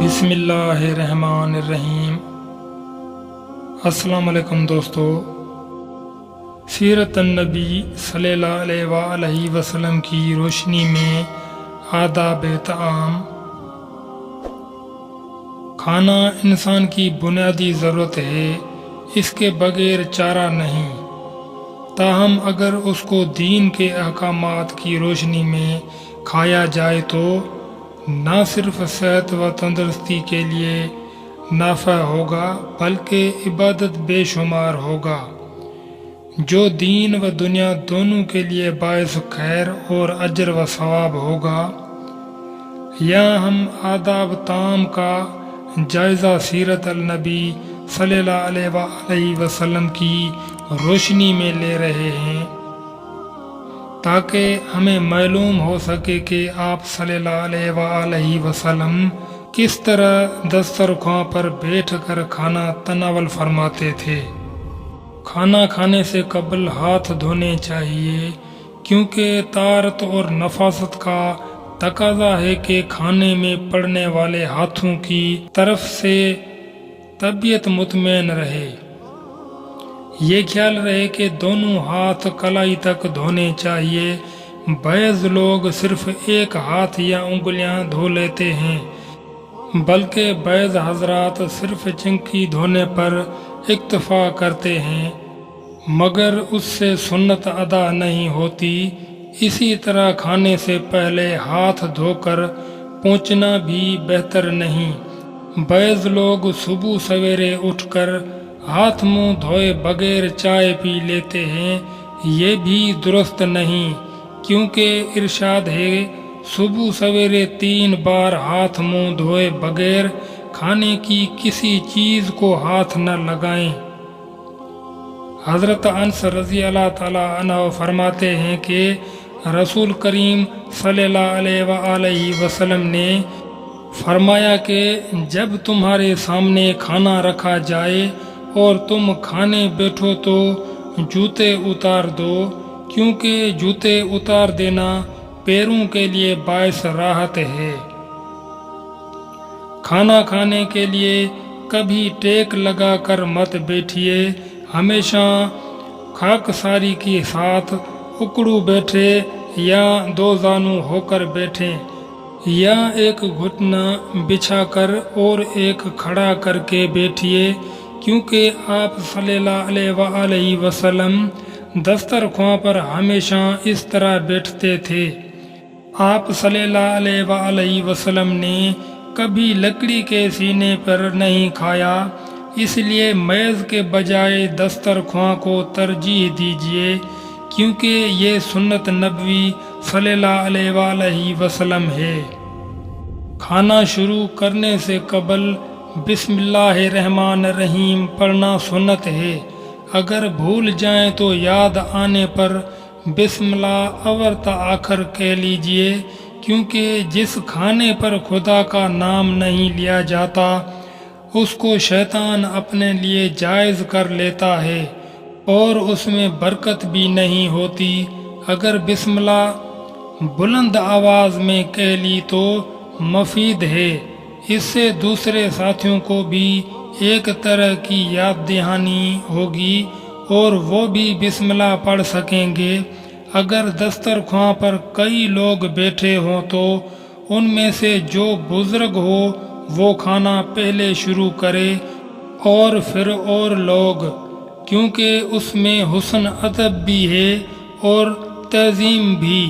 بسم اللہ الرحمن الرحیم۔ السلام علیکم دوستو، سیرت النبی صلی اللہ علیہ وآلہ وسلم کی روشنی میں آداب طعام۔ کھانا انسان کی بنیادی ضرورت ہے، اس کے بغیر چارہ نہیں، تاہم اگر اس کو دین کے احکامات کی روشنی میں کھایا جائے تو نہ صرف صحت و تندرستی کے لیے نافع ہوگا بلکہ عبادت بے شمار ہوگا، جو دین و دنیا دونوں کے لیے باعث خیر اور اجر و ثواب ہوگا۔ یہاں ہم آداب طعام کا جائزہ سیرت النبی صلی اللہ علیہ وآلہ وسلم کی روشنی میں لے رہے ہیں، تاکہ ہمیں معلوم ہو سکے کہ آپ صلی اللہ علیہ وآلہ وسلم کس طرح دسترخواں پر بیٹھ کر کھانا تناول فرماتے تھے۔ کھانا کھانے سے قبل ہاتھ دھونے چاہیے، کیونکہ طہارت اور نفاست کا تقاضا ہے کہ کھانے میں پڑنے والے ہاتھوں کی طرف سے طبیعت مطمئن رہے۔ یہ خیال رہے کہ دونوں ہاتھ کلائی تک دھونے چاہیے۔ بعض لوگ صرف ایک ہاتھ یا انگلیاں دھو لیتے ہیں، بلکہ بعض حضرات صرف چنکی دھونے پر اکتفا کرتے ہیں، مگر اس سے سنت ادا نہیں ہوتی۔ اسی طرح کھانے سے پہلے ہاتھ دھو کر پہنچنا بھی بہتر نہیں۔ بعض لوگ صبح سویرے اٹھ کر ہاتھ منہ دھوئے بغیر چائے پی لیتے ہیں، یہ بھی درست نہیں، کیونکہ ارشاد ہے صبح سویرے 3 بار ہاتھ منہ دھوئے بغیر کھانے کی کسی چیز کو ہاتھ نہ لگائیں۔ حضرت انس رضی اللہ تعالی عنہ فرماتے ہیں کہ رسول کریم صلی اللہ علیہ وآلہ وسلم نے فرمایا کہ جب تمہارے سامنے کھانا رکھا جائے اور تم کھانے بیٹھو تو جوتے اتار دو، کیونکہ جوتے اتار دینا پیروں کے لیے باعث راحت ہے۔ کھانا کھانے کے لیے کبھی ٹیک لگا کر مت بیٹھیے، ہمیشہ خاکساری کے ساتھ اکڑو بیٹھے یا 2 زانو ہو کر بیٹھیں، یا ایک گھٹنا بچھا کر اور ایک کھڑا کر کے بیٹھیے، کیونکہ آپ صلی اللہ علیہ وآلہ وسلم دسترخواں پر ہمیشہ اس طرح بیٹھتے تھے۔ آپ صلی اللہ علیہ وآلہ وسلم نے کبھی لکڑی کے سینے پر نہیں کھایا، اس لیے میز کے بجائے دسترخواں کو ترجیح دیجیے، کیونکہ یہ سنت نبوی صلی اللہ علیہ وآلہ وسلم ہے۔ کھانا شروع کرنے سے قبل بسم اللہ الرحمن الرحیم پڑھنا سنت ہے۔ اگر بھول جائیں تو یاد آنے پر بسم اللہ اول تا آخر کہہ لیجئے، کیونکہ جس کھانے پر خدا کا نام نہیں لیا جاتا اس کو شیطان اپنے لیے جائز کر لیتا ہے اور اس میں برکت بھی نہیں ہوتی۔ اگر بسم اللہ بلند آواز میں کہہ لی تو مفید ہے، اس سے دوسرے ساتھیوں کو بھی ایک طرح کی یاد دہانی ہوگی اور وہ بھی بسم اللہ پڑھ سکیں گے۔ اگر دسترخواں پر کئی لوگ بیٹھے ہوں تو ان میں سے جو بزرگ ہو وہ کھانا پہلے شروع کرے اور پھر اور لوگ، کیونکہ اس میں حسن ادب بھی ہے اور تعظیم بھی۔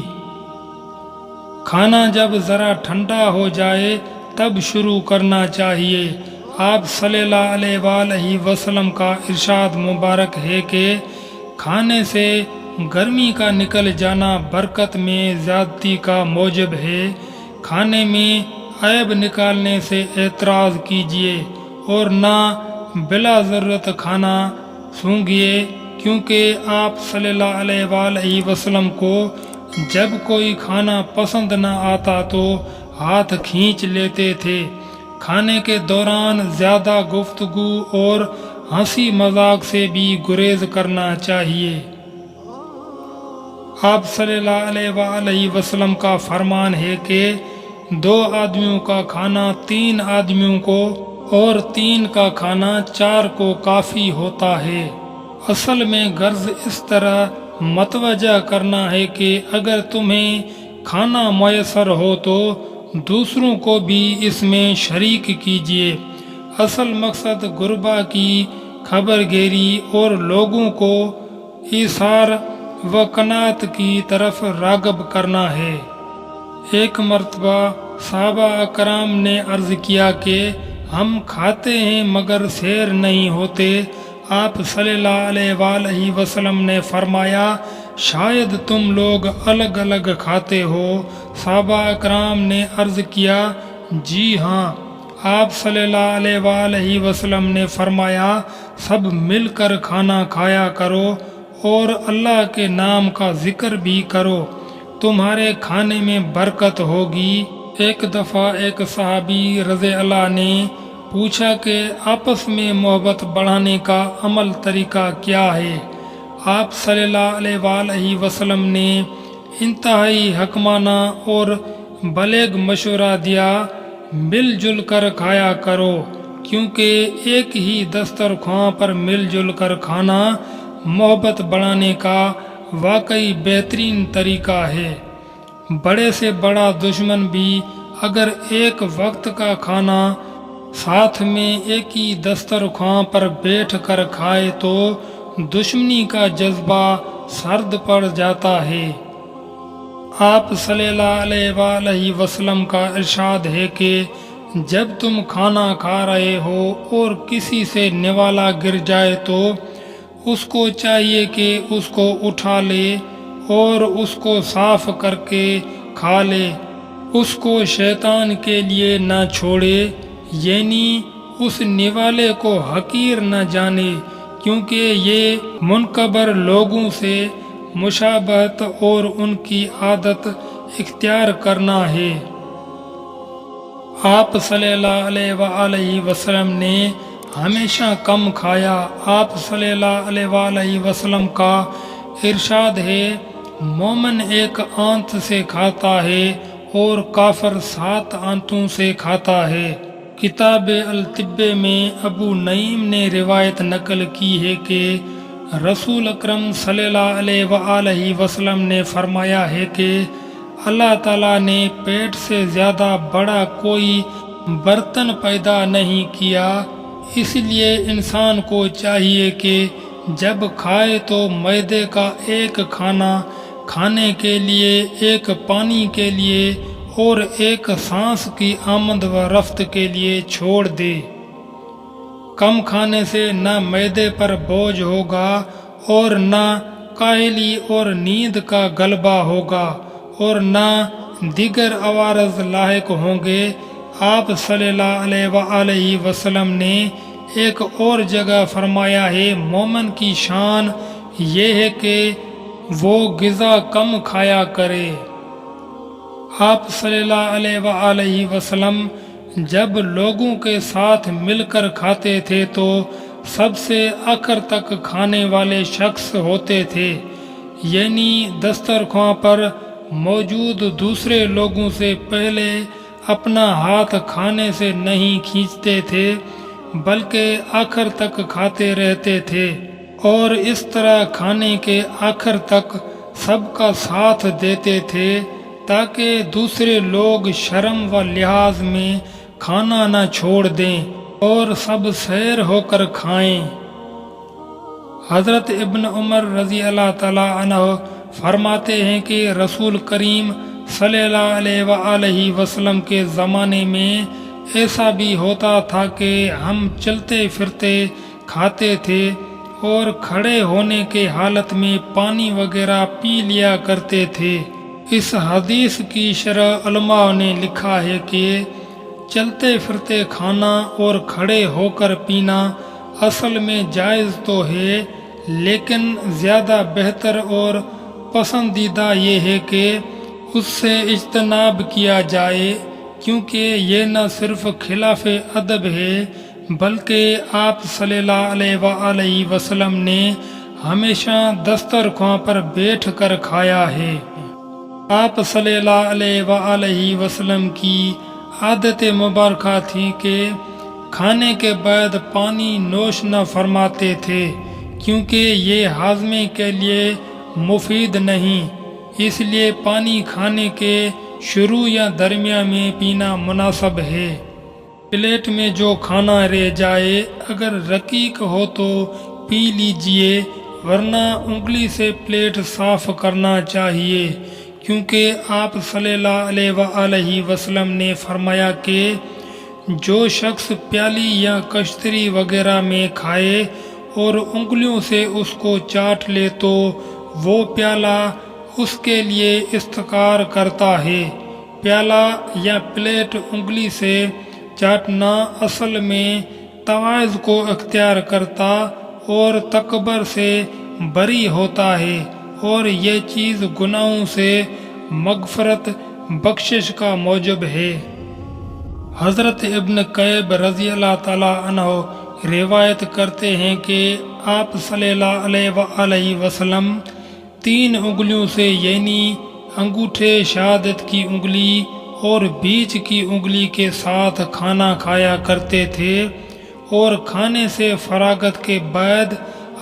کھانا جب ذرا ٹھنڈا ہو جائے تب شروع کرنا چاہیے۔ آپ صلی اللہ علیہ وآلہ وسلم کا ارشاد مبارک ہے کہ کھانے سے گرمی کا نکل جانا برکت میں زیادتی کا موجب ہے۔ کھانے میں عیب نکالنے سے اعتراض کیجیے اور نہ بلا ضرورت کھانا سونگھیے، کیونکہ آپ صلی اللہ علیہ وآلہ وسلم کو جب کوئی کھانا پسند نہ آتا تو ہاتھ کھینچ لیتے تھے۔ کھانے کے دوران زیادہ گفتگو اور ہنسی مذاق سے بھی گریز کرنا چاہیے۔ آپ صلی اللہ علیہ وآلہ وسلم کا فرمان ہے کہ 2 آدمیوں کا کھانا 3 آدمیوں کو اور 3 کا کھانا 4 کو کافی ہوتا ہے۔ اصل میں غرض اس طرح متوجہ کرنا ہے کہ اگر تمہیں کھانا میسر ہو تو دوسروں کو بھی اس میں شریک کیجیے۔ اصل مقصد غربا کی خبر گیری اور لوگوں کو ایثار و قناعت کی طرف راغب کرنا ہے۔ ایک مرتبہ صحابہ اکرام نے عرض کیا کہ ہم کھاتے ہیں مگر سیر نہیں ہوتے۔ آپ صلی اللہ علیہ وآلہ وسلم نے فرمایا شاید تم لوگ الگ الگ کھاتے ہو۔ صحابہ اکرام نے عرض کیا جی ہاں۔ آپ صلی اللہ علیہ وآلہ وسلم نے فرمایا سب مل کر کھانا کھایا کرو اور اللہ کے نام کا ذکر بھی کرو، تمہارے کھانے میں برکت ہوگی۔ ایک دفعہ ایک صحابی رضی اللہ نے پوچھا کہ آپس میں محبت بڑھانے کا عمل طریقہ کیا ہے؟ آپ صلی اللہ علیہ وآلہ وسلم نے انتہائی حکمانہ اور بلیغ مشورہ دیا، مل جل کر کھایا کرو، کیونکہ ایک ہی دسترخوان پر مل جل کر کھانا محبت بڑھانے کا واقعی بہترین طریقہ ہے۔ بڑے سے بڑا دشمن بھی اگر ایک وقت کا کھانا ساتھ میں ایک ہی دسترخوان پر بیٹھ کر کھائے تو دشمنی کا جذبہ سرد پڑ جاتا ہے۔ آپ صلی اللہ علیہ وآلہ وسلم کا ارشاد ہے کہ جب تم کھانا کھا رہے ہو اور کسی سے نوالا گر جائے تو اس کو چاہیے کہ اس کو اٹھا لے اور اس کو صاف کر کے کھا لے، اس کو شیطان کے لیے نہ چھوڑے، یعنی اس نوالے کو حقیر نہ جانے، کیونکہ یہ منکبر لوگوں سے مشابہت اور ان کی عادت اختیار کرنا ہے۔ آپ صلی اللہ علیہ وآلہ وسلم نے ہمیشہ کم کھایا۔ آپ صلی اللہ علیہ وآلہ وسلم کا ارشاد ہے مومن ایک آنت سے کھاتا ہے اور کافر 7 آنتوں سے کھتا ہے۔ کتاب الطب میں ابو نعیم نے روایت نقل کی ہے کہ رسول اکرم صلی اللہ علیہ وآلہ وسلم نے فرمایا ہے کہ اللہ تعالیٰ نے پیٹ سے زیادہ بڑا کوئی برتن پیدا نہیں کیا، اس لیے انسان کو چاہیے کہ جب کھائے تو معدے کا ایک کھانا کھانے کے لیے، ایک پانی کے لیے اور ایک سانس کی آمد و رفت کے لیے چھوڑ دے۔ کم کھانے سے نہ معدے پر بوجھ ہوگا اور نہ کاہلی اور نیند کا غلبہ ہوگا اور نہ دیگر عوارض لاحق ہوں گے۔ آپ صلی اللہ علیہ وآلہ وسلم نے ایک اور جگہ فرمایا ہے مومن کی شان یہ ہے کہ وہ غذا کم کھایا کرے۔ آپ صلی اللہ علیہ وآلہ وسلم جب لوگوں کے ساتھ مل کر کھاتے تھے تو سب سے آخر تک کھانے والے شخص ہوتے تھے، یعنی دسترخوان پر موجود دوسرے لوگوں سے پہلے اپنا ہاتھ کھانے سے نہیں کھینچتے تھے بلکہ آخر تک کھاتے رہتے تھے، اور اس طرح کھانے کے آخر تک سب کا ساتھ دیتے تھے تاکہ دوسرے لوگ شرم و لحاظ میں کھانا نہ چھوڑ دیں اور سب سیر ہو کر کھائیں۔ حضرت ابن عمر رضی اللہ تعالی عنہ فرماتے ہیں کہ رسول کریم صلی اللہ علیہ وآلہ وسلم کے زمانے میں ایسا بھی ہوتا تھا کہ ہم چلتے پھرتے کھاتے تھے اور کھڑے ہونے کے حالت میں پانی وغیرہ پی لیا کرتے تھے۔ اس حدیث کی شرح علماء نے لکھا ہے کہ چلتے پھرتے کھانا اور کھڑے ہو کر پینا اصل میں جائز تو ہے، لیکن زیادہ بہتر اور پسندیدہ یہ ہے کہ اس سے اجتناب کیا جائے، کیونکہ یہ نہ صرف خلاف ادب ہے بلکہ آپ صلی اللہ علیہ وآلہ وسلم نے ہمیشہ دسترخوان پر بیٹھ کر کھایا ہے۔ آپ صلی اللہ علیہ وآلہ وسلم کی عادت مبارکہ تھی کہ کھانے کے بعد پانی نوش نہ فرماتے تھے، کیونکہ یہ ہاضمے کے لیے مفید نہیں، اس لیے پانی کھانے کے شروع یا درمیان میں پینا مناسب ہے۔ پلیٹ میں جو کھانا رہ جائے اگر رقیق ہو تو پی لیجئے، ورنہ انگلی سے پلیٹ صاف کرنا چاہیے، کیونکہ آپ صلی اللہ علیہ وآلہ وسلم نے فرمایا کہ جو شخص پیالی یا کشتری وغیرہ میں کھائے اور انگلیوں سے اس کو چاٹ لے تو وہ پیالہ اس کے لیے استقار کرتا ہے۔ پیالہ یا پلیٹ انگلی سے چاٹنا اصل میں تواضع کو اختیار کرتا اور تکبر سے بری ہوتا ہے، اور یہ چیز گناہوں سے مغفرت بخشش کا موجب ہے۔ حضرت ابن قیب رضی اللہ تعالیٰ عنہ روایت کرتے ہیں کہ آپ صلی اللہ علیہ وآلہ وسلم 3 انگلیوں سے یعنی انگوٹھے شہادت کی انگلی اور بیچ کی انگلی کے ساتھ کھانا کھایا کرتے تھے، اور کھانے سے فراغت کے بعد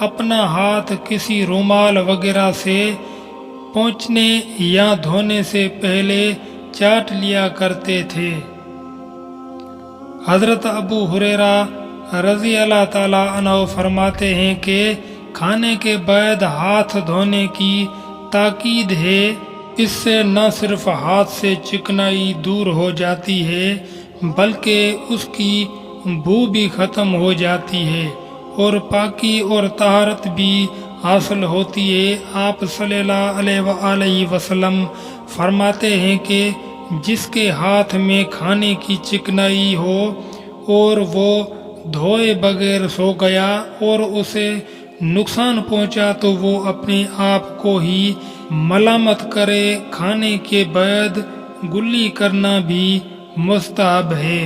اپنا ہاتھ کسی رومال وغیرہ سے پوچھنے یا دھونے سے پہلے چاٹ لیا کرتے تھے۔ حضرت ابو ہریرہ رضی اللہ تعالیٰ عنہ فرماتے ہیں کہ کھانے کے بعد ہاتھ دھونے کی تاکید ہے، اس سے نہ صرف ہاتھ سے چکنائی دور ہو جاتی ہے بلکہ اس کی بو بھی ختم ہو جاتی ہے اور پاکی اور طہارت بھی حاصل ہوتی ہے۔ آپ صلی اللہ علیہ وآلہ وسلم فرماتے ہیں کہ جس کے ہاتھ میں کھانے کی چکنائی ہو اور وہ دھوئے بغیر سو گیا اور اسے نقصان پہنچا تو وہ اپنے آپ کو ہی ملامت کرے۔ کھانے کے بعد گلی کرنا بھی مستحب ہے۔